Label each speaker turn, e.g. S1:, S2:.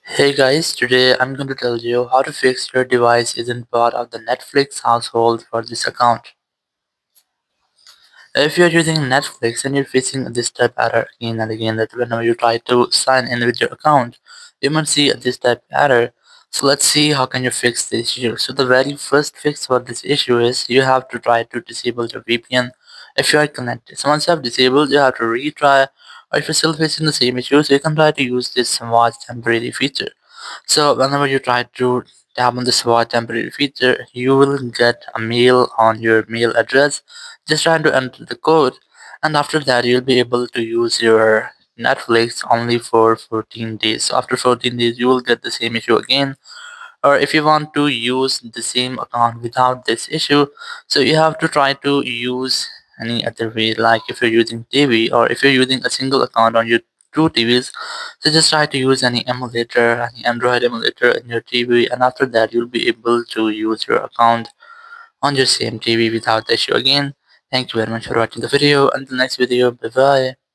S1: Hey guys, today I'm going to tell you how to fix your device isn't part of the Netflix household for this account. If you're using Netflix and you're facing this type error again and again, that whenever you try to sign in with your account, you might see this type error. So let's see how can you fix this issue. So the very first fix for this issue is you have to try to disable your VPN if you are connected. So once you have disabled, you have to retry. Or if you're still facing the same issue, so you can try to use this watch temporary feature. So whenever you try to tap on the SWAT temporary feature, you will get a mail on your mail address. Just try to enter the code, and after that you'll be able to use your Netflix only for 14 days. So after 14 days, you will get the same issue again. Or if you want to use the same account without this issue, so you have to try to use any other way, like if you're using TV or if you're using a single account on your two TVs, so just try to use any Android emulator in your TV, and after that you'll be able to use your account on your same TV without the issue again. Thank you very much for watching the video. Until next video, bye bye.